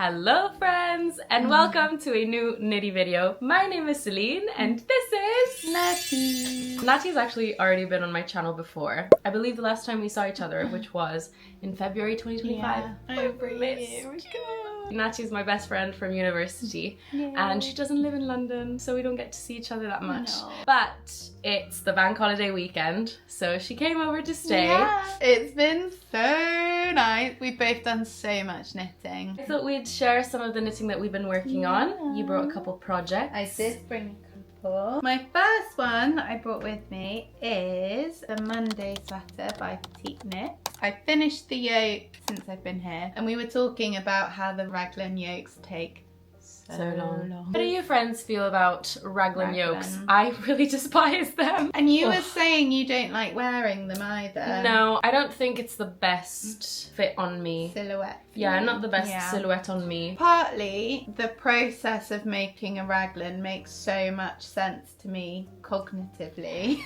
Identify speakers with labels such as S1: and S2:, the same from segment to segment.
S1: Hello friends and welcome to a new Nitty video. My name is Céline and this is
S2: Natty.
S1: Natty's actually already been on my channel before. I believe the last time we saw each other, which was in February 2025.
S2: Yeah, over a year ago.
S1: Natty's my best friend from university and she doesn't live in London, so we don't get to see each other that much.
S2: No.
S1: But it's the bank holiday weekend, so she came over to stay.
S2: Yeah, it's been so nice. We've both done so much knitting.
S1: I thought we'd share some of the knitting that we've been working on. You brought a couple projects.
S2: I did bring a couple. My first one I brought with me is the Monday sweater by Petite Knit. I finished the yoke since I've been here, and we were talking about how the raglan yokes take so long.
S1: How do your friends feel about raglan yokes? I really despise them.
S2: And you were saying you don't like wearing them either.
S1: No, I don't think it's the best fit on me.
S2: Silhouette.
S1: Yeah, not the best silhouette on me.
S2: Partly, the process of making a raglan makes so much sense to me cognitively.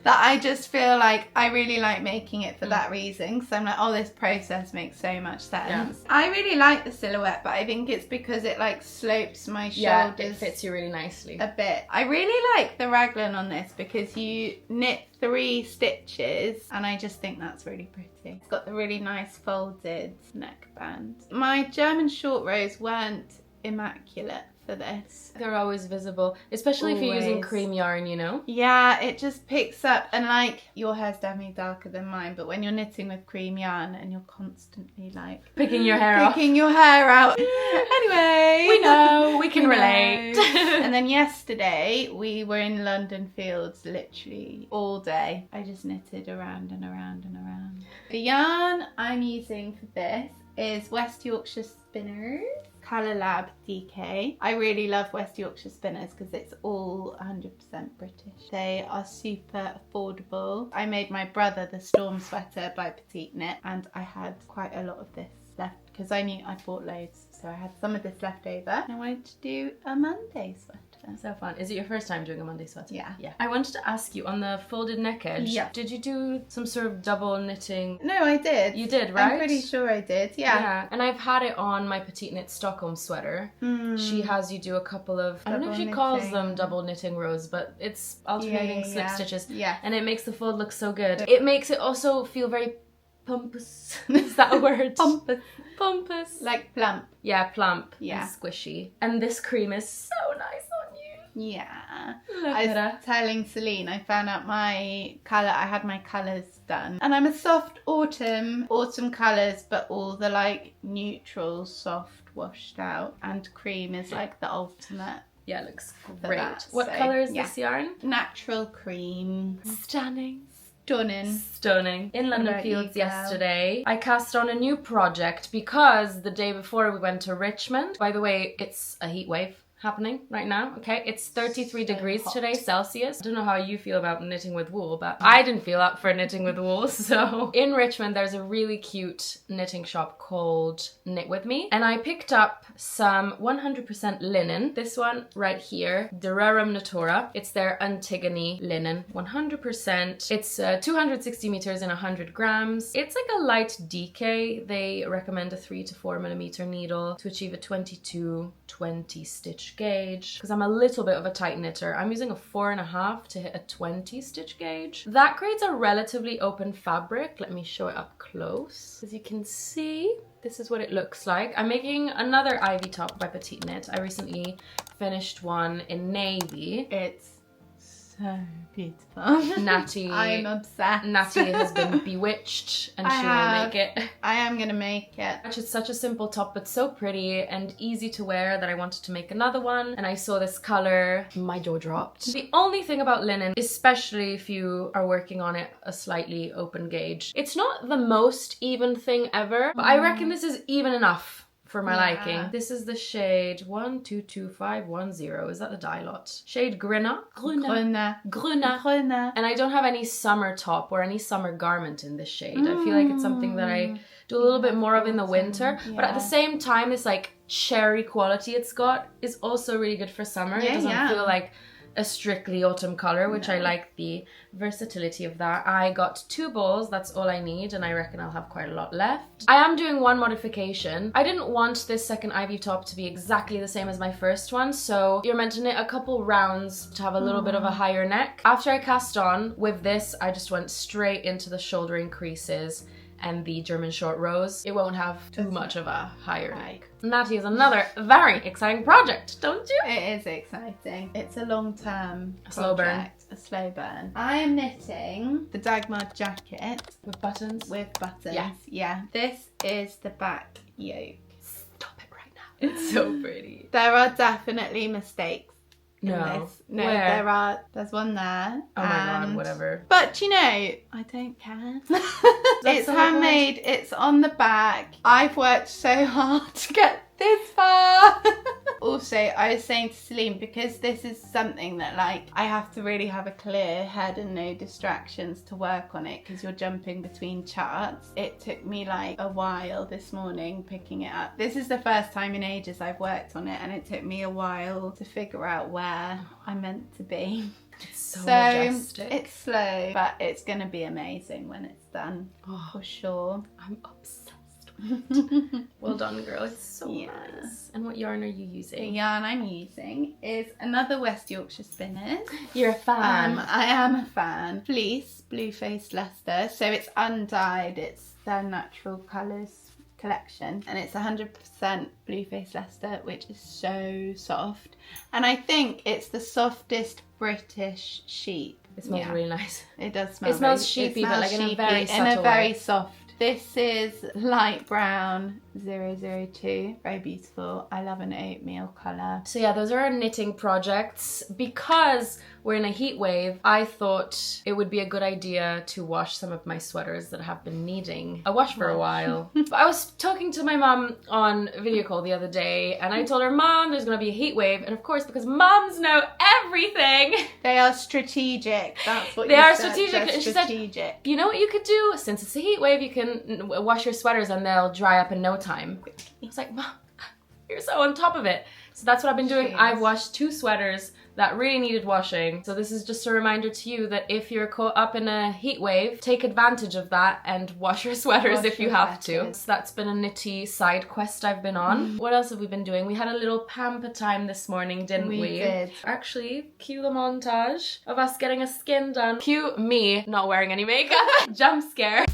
S2: That I just feel like I really like making it for that reason. So I'm like, oh, this process makes so much sense. Yeah. I really like the silhouette, but I think it's because it like slopes my shoulders.
S1: Yeah, it fits you really nicely.
S2: A bit. I really like the raglan on this because you knit 3 stitches and I just think that's really pretty. It's got the really nice folded neckband. My German short rows weren't immaculate for this.
S1: They're always visible, especially if you're using cream yarn, you know?
S2: Yeah, it just picks up, and like, your hair's definitely darker than mine, but when you're knitting with cream yarn and you're constantly like
S1: picking your hair out.
S2: Anyway,
S1: we know, we can relate.
S2: And then yesterday we were in London Fields literally all day. I just knitted around and around and around. The yarn I'm using for this is West Yorkshire Spinners Colour Lab DK. I really love West Yorkshire Spinners because it's all 100% British. They are super affordable. I made my brother the Storm Sweater by Petite Knit and I had quite a lot of this left because I knew I bought loads, so I had some of this left over. I wanted to do a Monday sweater.
S1: So fun. Is it your first time doing a Monday sweater?
S2: Yeah.
S1: I wanted to ask you, on the folded neck edge, did you do some sort of double knitting?
S2: No, I did.
S1: You did, right?
S2: I'm pretty sure I did, yeah.
S1: And I've had it on my Petite Knit Stockholm sweater. She has you do a couple of, I don't know if she calls them double knitting rows, but it's alternating slip stitches. Yeah. And it makes the fold look so good. It makes it also feel very pompous. Is that a word? Pompous.
S2: Like plump.
S1: Yeah, plump. Yeah. And squishy. And this cream is so nice on you.
S2: Yeah.
S1: Look
S2: I
S1: at her.
S2: was telling Celine, I found out my colour, I had my colours done. And I'm a soft autumn colours, but all the like neutral, soft, washed out. And cream is like the ultimate.
S1: Yeah, it looks great. What colour is this yarn?
S2: Natural cream.
S1: Stunning.
S2: Stunning.
S1: In London Fields yesterday, I cast on a new project because the day before we went to Richmond. By the way, it's a heat wave happening right now, okay? It's 33 degrees today, Celsius. I don't know how you feel about knitting with wool, but I didn't feel up for knitting with wool. So in Richmond, there's a really cute knitting shop called Knit With Me. And I picked up some 100% linen. This one right here, Durarum Natura. It's their Antigone linen, 100%. It's 260 meters and 100 grams. It's like a light DK. They recommend a 3 to 4 millimeter needle to achieve a 22-20 stitch gauge because I'm a little bit of a tight knitter. I'm using a 4.5 to hit a 20 stitch gauge. That creates a relatively open fabric. Let me show it up close. As you can see, this is what it looks like. I'm making another ivy top by Petite Knit. I recently finished one in navy. It's
S2: so beautiful.
S1: Natty.
S2: I'm obsessed.
S1: Natty has been bewitched and she will make it.
S2: I am gonna make it.
S1: It's such a simple top but so pretty and easy to wear that I wanted to make another one, and I saw this color, my jaw dropped. The only thing about linen, especially if you are working on it a slightly open gauge, it's not the most even thing ever, but I reckon this is even enough for my liking. This is the shade 122510. Is that the dye lot? Shade Grüner. And I don't have any summer top or any summer garment in this shade. I feel like it's something that I do a little bit more of in the winter. But at the same time, this like cherry quality it's got is also really good for summer. It doesn't feel like a strictly autumn color, which I like the versatility of that. I got 2 bowls, that's all I need, and I reckon I'll have quite a lot left. I am doing one modification. I didn't want this second ivy top to be exactly the same as my first one, so you're meant to knit a couple rounds to have a little bit of a higher neck. After I cast on, with this, I just went straight into the shouldering creases and the German short rows. It won't have too much of a higher neck. Natty is another very exciting project, don't you?
S2: It is exciting. It's a long-term
S1: slow burn.
S2: A slow burn. I am knitting the Dagmar jacket.
S1: With buttons?
S2: With buttons,
S1: Yeah.
S2: yeah. This is the back yoke.
S1: Stop it right now. It's so pretty.
S2: There are definitely mistakes.
S1: No.
S2: No,
S1: Where?
S2: there's one there.
S1: Oh my god, whatever.
S2: But you know, I don't care. It's handmade, it's on the back. I've worked so hard to get this far. Also, I was saying to Céline, because this is something that like I have to really have a clear head and no distractions to work on it, because you're jumping between charts. It took me like a while this morning picking it up. This is the first time in ages I've worked on it, and it took me a while to figure out where I'm meant to be.
S1: It's so majestic.
S2: It's slow, but it's gonna be amazing when it's done, for sure.
S1: I'm obsessed. Well done, girl. It's so nice. And what yarn are you using?
S2: The yarn I'm using is another West Yorkshire Spinners.
S1: You're a fan.
S2: I am a fan. Fleece, blue faced Leicester. So it's undyed. It's their natural colours collection. And it's 100% blue faced Leicester, which is so soft. And I think it's the softest British sheep.
S1: It smells really nice.
S2: It does smell.
S1: It smells sheepy, but like in a very subtle way.
S2: In a very soft. This is light brown 002. Very beautiful. I love an oatmeal colour.
S1: So yeah, those are our knitting projects. Because we're in a heat wave, I thought it would be a good idea to wash some of my sweaters that have been needing a wash for a while. I was talking to my mom on video call the other day, and I told her, Mom, there's gonna be a heat wave. And of course, because moms know everything,
S2: they are strategic. That's what
S1: they are
S2: said.
S1: strategic. And she said, you know what you could do? Since it's a heat wave, you can wash your sweaters and they'll dry up in no time. I was like, Mom, you're so on top of it. So that's what I've been doing. I've washed 2 sweaters that really needed washing. So this is just a reminder to you that if you're caught up in a heat wave, take advantage of that and wash your sweaters if you have to. So that's been a knitty side quest I've been on. What else have we been doing? We had a little pamper time this morning, didn't we?
S2: We did.
S1: Actually, cue the montage of us getting a skin done. Cue me not wearing any makeup. Jump scare.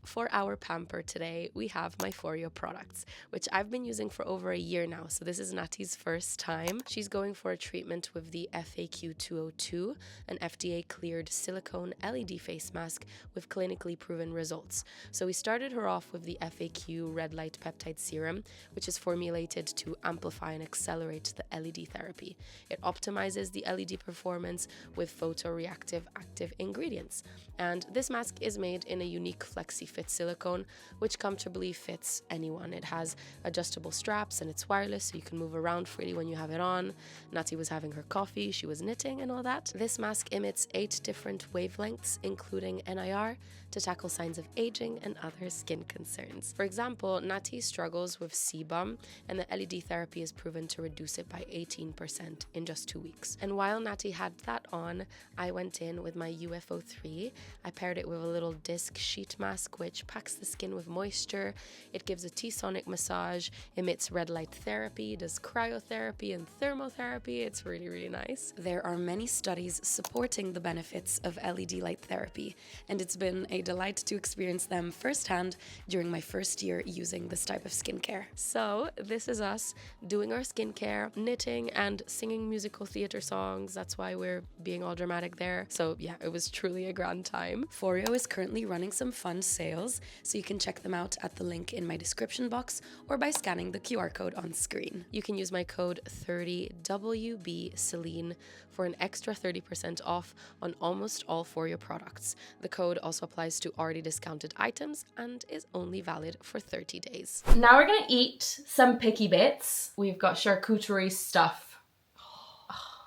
S1: For our pamper today, we have my Foreo products, which I've been using for over a year now. So this is Natty's first time. She's going for a treatment with the FAQ 202, an FDA cleared silicone LED face mask with clinically proven results. So we started her off with the FAQ red light peptide serum, which is formulated to amplify and accelerate the LED therapy. It optimizes the LED performance with photoreactive active ingredients. And this mask is made in a unique flexi fit silicone, which comfortably fits anyone. It has adjustable straps and it's wireless, so you can move around freely when you have it on. Natty was having her coffee, she was knitting and all that. This mask emits 8 different wavelengths, including NIR, to tackle signs of aging and other skin concerns. For example, Natty struggles with sebum, and the LED therapy is proven to reduce it by 18% in just 2 weeks. And while Natty had that on, I went in with my UFO3. I paired it with a little disc sheet mask, which packs the skin with moisture. It gives a T-sonic massage, emits red light therapy, does cryotherapy and thermotherapy. It's really, really nice. There are many studies supporting the benefits of LED light therapy, and it's been a delight to experience them firsthand during my first year using this type of skincare. So this is us doing our skincare, knitting and singing musical theater songs. That's why we're being all dramatic there. So yeah, it was truly a grand time. Foreo is currently running some fun sales, so you can check them out at the link in my description box or by scanning the QR code on screen. You can use my code 30WB Céline for an extra 30% off on almost all Foreo products. The code also applies to already discounted items and is only valid for 30 days. Now we're gonna eat some picky bits. We've got charcuterie stuff.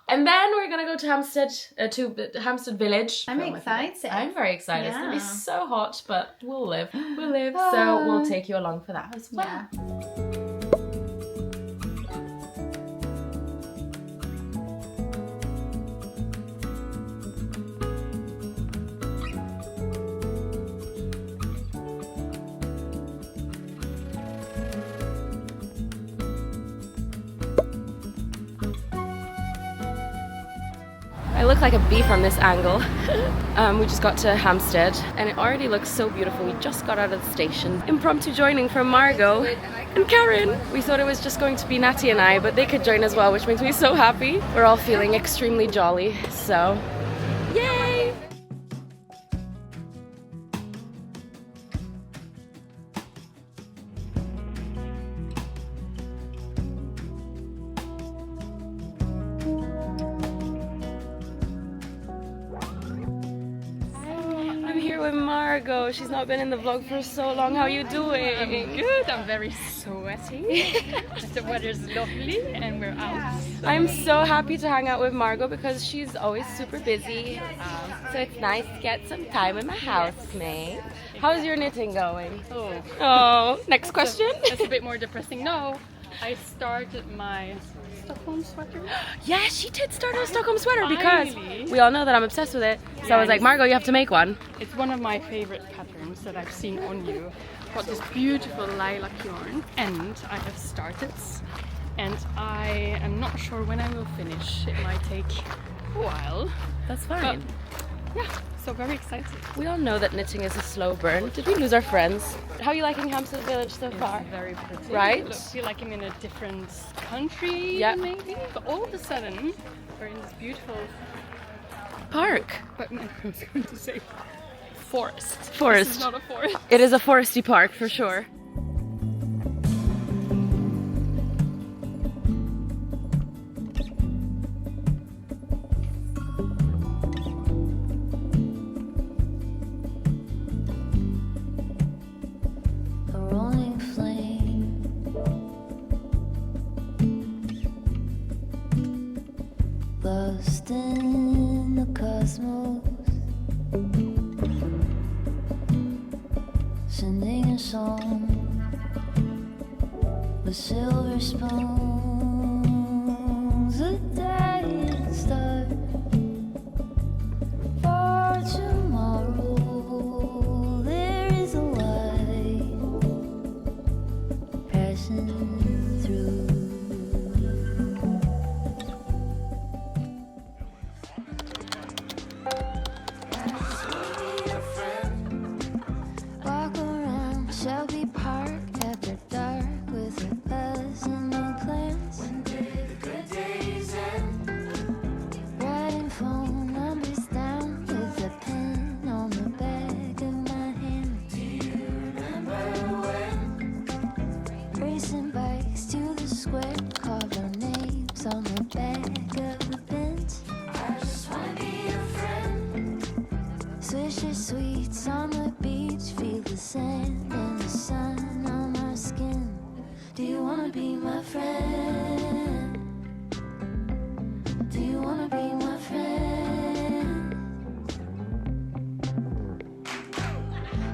S1: And then we're gonna go to Hampstead Village.
S2: I'm excited.
S1: I'm very excited. Yeah. It's gonna be so hot, but we'll live. We'll live. So we'll take you along for that as well. Yeah. look like a bee from this angle. We just got to Hampstead and it already looks so beautiful. We just got out of the station. Impromptu joining from Margot and Karen. We thought it was just going to be Natty and I, but they could join as well, which makes me so happy. We're all feeling extremely jolly, so yay! With Margot. She's not been in the vlog for so long. How are you doing?
S3: Good, I'm very sweaty. The weather's lovely and we're out.
S1: I'm so happy to hang out with Margot because she's always super busy. So it's nice to get some time in my housemate. How's your knitting going? Oh, next question?
S3: It's a bit more depressing. No, I started my Stockholm sweater.
S1: Yeah, she did start a Stockholm sweater because
S3: Finally.
S1: we all know that I'm obsessed with it. So I was like, Margot, you have to make one.
S3: It's one of my favorite patterns that I've seen on you. Got this beautiful lilac yarn and I have started and I am not sure when I will finish. It might take a while.
S1: That's fine.
S3: But, yeah, so very excited.
S1: We all know that knitting is a slow burn. Did we lose our friends? How are you liking Hampstead Village so far?
S3: It's very pretty.
S1: Right?
S3: I feel like I'm in a different country,
S1: Yeah.
S3: maybe. But all of a sudden, we're in this beautiful
S1: Park.
S3: But I was going to say forest.
S1: Forest.
S3: This is not a forest.
S1: It is a foresty park for sure.
S4: A rolling flame, lost in the cosmos, sending a song with silver spoons. A dying star for tomorrow. There is a light passing through. Walk around Shelby Park after dark with a dozen new plans. When did the good days end? Writing phone numbers down with a pen on the back of my hand. Do you remember when? Racing bikes to the square, carve our names on the back of the bench. I just wanna be a friend. Swisher sweets on the beach, feel the sand and the sun on our skin. Do you wanna be my friend? Do you wanna be my friend?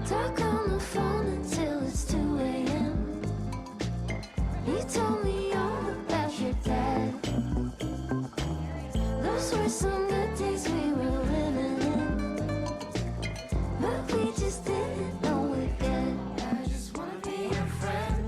S4: Talk on the phone until it's 2 a.m. You told me all about your dad. Those were some good days we were living in, but we just didn't know it yet. I just wanna be your friend.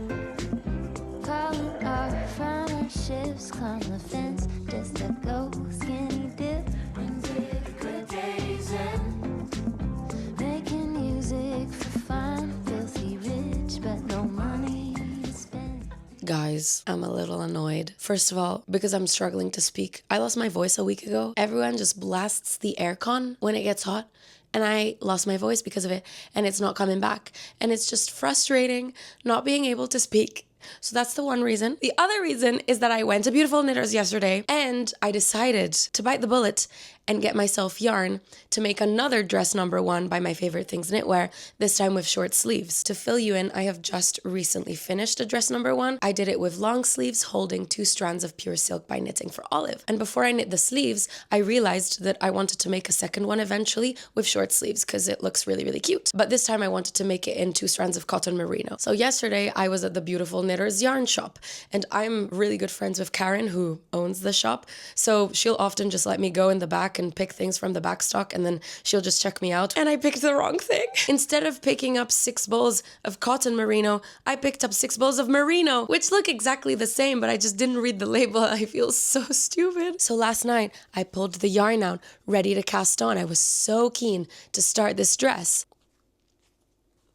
S4: Calling off from our shifts, climb the fence just to go skinny dip. When did the good days end? Making music for fun, filthy rich, but no money to spend.
S5: Guys, I'm a little annoyed. First of all, because I'm struggling to speak. I lost my voice a week ago. Everyone just blasts the aircon when it gets hot. And I lost my voice because of it. And it's not coming back. And it's just frustrating not being able to speak. So that's the one reason. The other reason is that I went to Beautiful Knitters yesterday and I decided to bite the bullet and get myself yarn to make another dress number 1 by my favorite things knitwear, this time with short sleeves. To fill you in, I have just recently finished a dress number 1. I did it with long sleeves holding 2 strands of pure silk by Knitting for Olive. And before I knit the sleeves, I realized that I wanted to make a second one eventually with short sleeves because it looks really, really cute. But this time I wanted to make it in 2 strands of cotton merino. So yesterday I was at the Beautiful Knitters yarn shop and I'm really good friends with Karen who owns the shop. So she'll often just let me go in the back back and pick things from the back stock, and then she'll just check me out. And I picked the wrong thing. Instead of picking up 6 bowls of cotton merino, I picked up 6 bowls of merino, which look exactly the same, but I just didn't read the label. I feel so stupid. So last night, I pulled the yarn out, ready to cast on. I was so keen to start this dress.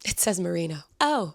S5: It says merino. Oh,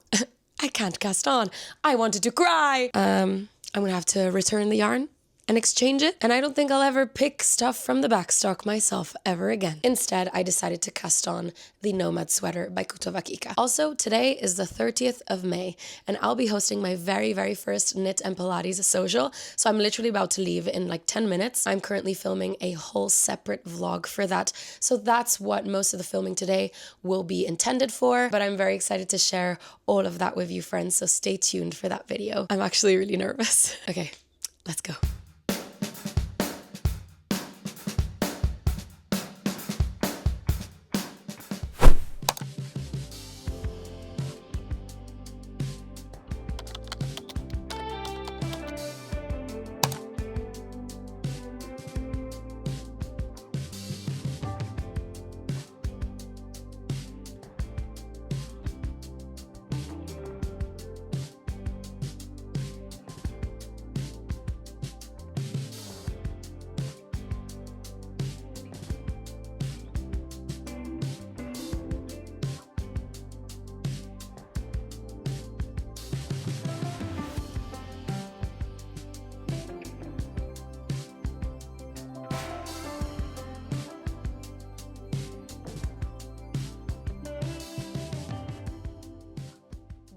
S5: I can't cast on. I wanted to cry. I'm gonna have to return the yarn and exchange it. And I don't think I'll ever pick stuff from the backstock myself ever again. Instead, I decided to cast on the Nomad sweater by Kutowakika. Also, today is the 30th of May, and I'll be hosting my very, very first Knit and Pilates social. So I'm literally about to leave in like 10 minutes. I'm currently filming a whole separate vlog for that. So that's what most of the filming today will be intended for. But I'm very excited to share all of that with you, friends. So stay tuned for that video. I'm actually really nervous. Okay, let's go.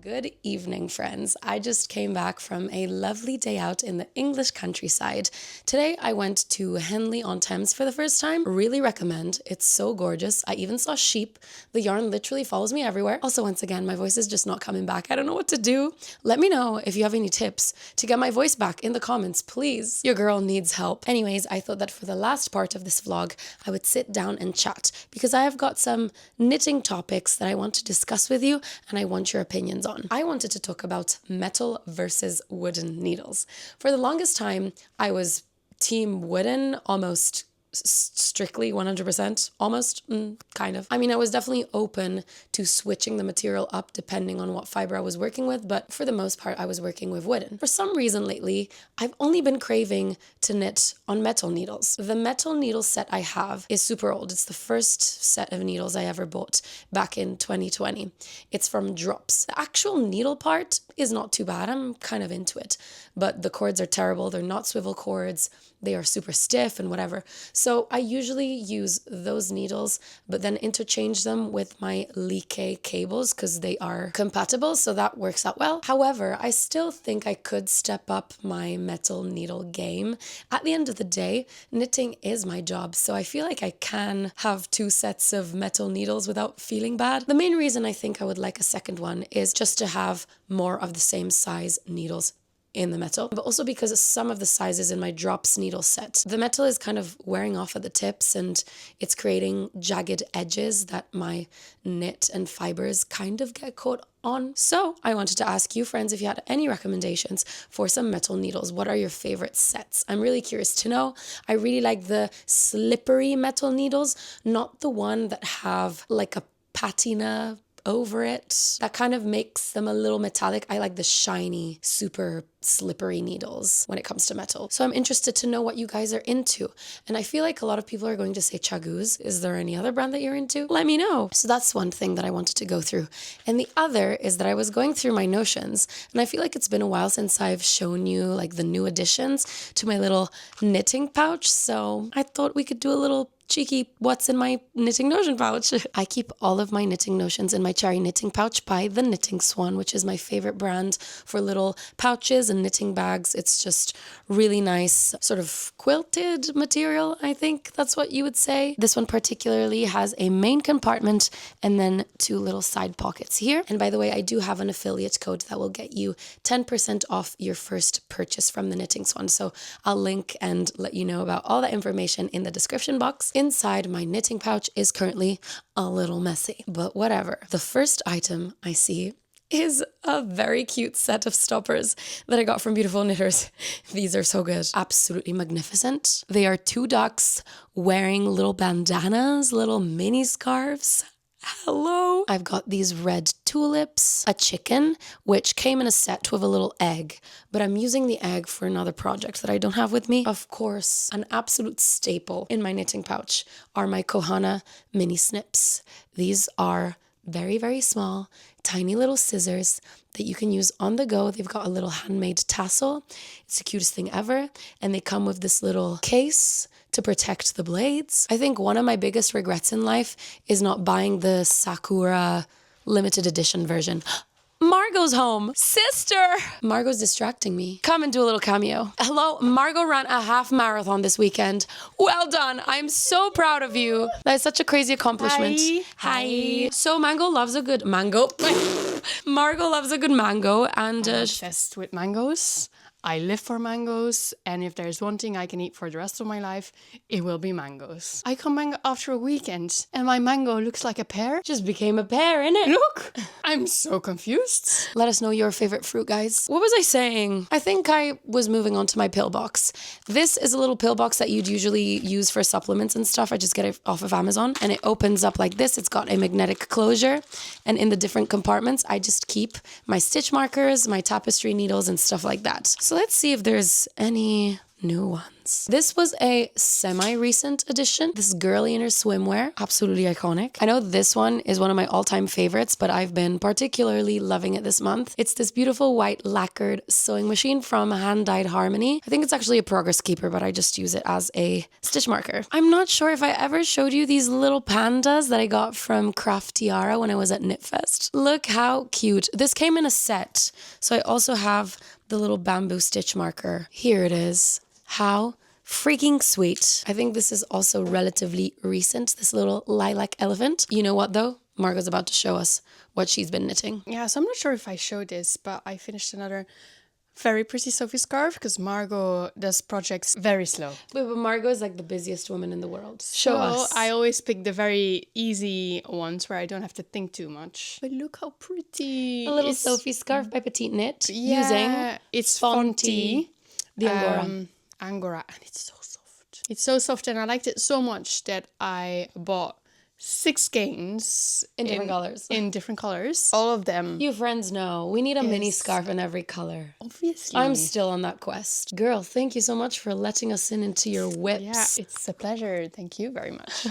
S5: Good evening, friends. I just came back from a lovely day out in the English countryside. Today, I went to Henley-on-Thames for the first time. Really recommend. It's so gorgeous. I even saw sheep. The yarn literally follows me everywhere. Also, once again, my voice is just not coming back. I don't know what to do. Let me know if you have any tips to get my voice back in the comments, please. Your girl needs help. Anyways, I thought that for the last part of this vlog, I would sit down and chat because I have got some knitting topics that I want to discuss with you and I want your opinions on. I wanted to talk about metal versus wooden needles. For the longest time, I was team wooden, almost strictly 100%, almost, kind of. I mean, I was definitely open to switching the material up depending on what fiber I was working with, but for the most part, I was working with wooden. For some reason lately, I've only been craving to knit on metal needles. The metal needle set I have is super old. It's the first set of needles I ever bought back in 2020. It's from Drops. The actual needle part is not too bad. I'm kind of into it, but the cords are terrible. They're not swivel cords. They are super stiff and whatever. So I usually use those needles, but then interchange them with my Like cables because they are compatible. So that works out well. However, I still think I could step up my metal needle game. At the end of the day, knitting is my job. So I feel like I can have 2 sets of metal needles without feeling bad. The main reason I think I would like a second one is just to have more of the same size needles in the metal, but also because some of the sizes in my Drops needle set, the metal is kind of wearing off at the tips and it's creating jagged edges that my knit and fibers kind of get caught on. So I wanted to ask you, friends, if you had any recommendations for some metal needles. What are your favorite sets? I'm really curious to know. I really like the slippery metal needles, not the one that have like a patina over it. That kind of makes them a little metallic. I like the shiny, super slippery needles when it comes to metal. So I'm interested to know what you guys are into. And I feel like a lot of people are going to say Chaguz. Is there any other brand that you're into? Let me know. So that's one thing that I wanted to go through. And the other is that I was going through my notions and I feel like it's been a while since I've shown you like the new additions to my little knitting pouch. So I thought we could do a little cheeky what's in my knitting notion pouch. I keep all of my knitting notions in my cherry knitting pouch by the Knitting Swan, which is my favorite brand for little pouches and knitting bags. It's just really nice, sort of quilted material, I think that's what you would say. This one particularly has a main compartment and then 2 little side pockets here. And by the way, I do have an affiliate code that will get you 10% off your first purchase from the Knitting Swan. So I'll link and let you know about all that information in the description box. Inside my knitting pouch is currently a little messy, but whatever. The first item I see is a very cute set of stoppers that I got from Beautiful Knitters. These are so good. Absolutely magnificent. They are 2 ducks wearing little bandanas, little mini scarves. Hello. I've got these red tulips, a chicken, which came in a set with a little egg, but I'm using the egg for another project that I don't have with me. Of course, an absolute staple in my knitting pouch are my Kohana mini snips. These are very, very small, tiny little scissors that you can use on the go. They've got a little handmade tassel. It's the cutest thing ever. And they come with this little case to protect the blades. I think one of my biggest regrets in life is not buying the Sakura limited edition version. Margot's home. Sister! Margot's distracting me. Come and do a little cameo. Hello, Margot ran a half marathon this weekend. Well done. I'm so proud of you. That is such a crazy accomplishment. Hi. So Margot loves a good mango. Margot loves a good mango and
S3: I'm obsessed with mangoes. I live for mangoes, and if there's one thing I can eat for the rest of my life, it will be mangoes. I come back after a weekend, and my mango looks like a pear.
S5: just became a pear, innit?
S3: Look! I'm so confused.
S5: Let us know your favorite fruit, guys. What was I saying? I think I was moving on to my pill box. This is a little pill box that you'd usually use for supplements and stuff. I just get it off of Amazon, and it opens up like this. It's got a magnetic closure, and in the different compartments, I just keep my stitch markers, my tapestry needles, and stuff like that. So let's see if there's any new ones. This was a semi-recent addition. This girly in her swimwear. Absolutely iconic. I know this one is one of my all-time favorites, but I've been particularly loving it this month. It's this beautiful white lacquered sewing machine from Hand Dyed Harmony. I think it's actually a progress keeper, but I just use it as a stitch marker. I'm not sure if I ever showed you these little pandas that I got from Craft Tiara when I was at Knitfest. Look how cute. This came in a set, so I also have the little bamboo stitch marker. Here it is. How freaking sweet. I think this is also relatively recent, this little lilac elephant. You know what though? Margot's about to show us what she's been knitting.
S3: Yeah, so I'm not sure if I showed this, but I finished another very pretty Sophie scarf because Margot does projects very slow.
S5: But Margot is like the busiest woman in the world. Show us.
S3: I always pick the very easy ones where I don't have to think too much. But look how pretty.
S5: A little Sophie scarf by Petite Knit
S3: using
S5: it's
S3: Fonty,
S5: the Angora.
S3: Angora, and it's so soft. It's so soft, and I liked it so much that I bought 6 skeins
S5: in different colors.
S3: In different colors. All of them.
S5: You friends know, we need a mini scarf in every color.
S3: Obviously.
S5: I'm still on that quest. Girl, thank you so much for letting us into your whips.
S3: Yeah, it's a pleasure. Thank you very much.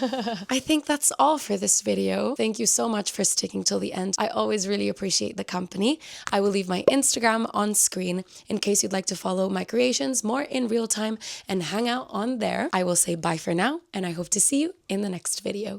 S5: I think that's all for this video. Thank you so much for sticking till the end. I always really appreciate the company. I will leave my Instagram on screen in case you'd like to follow my creations more in real time and hang out on there. I will say bye for now, and I hope to see you in the next video.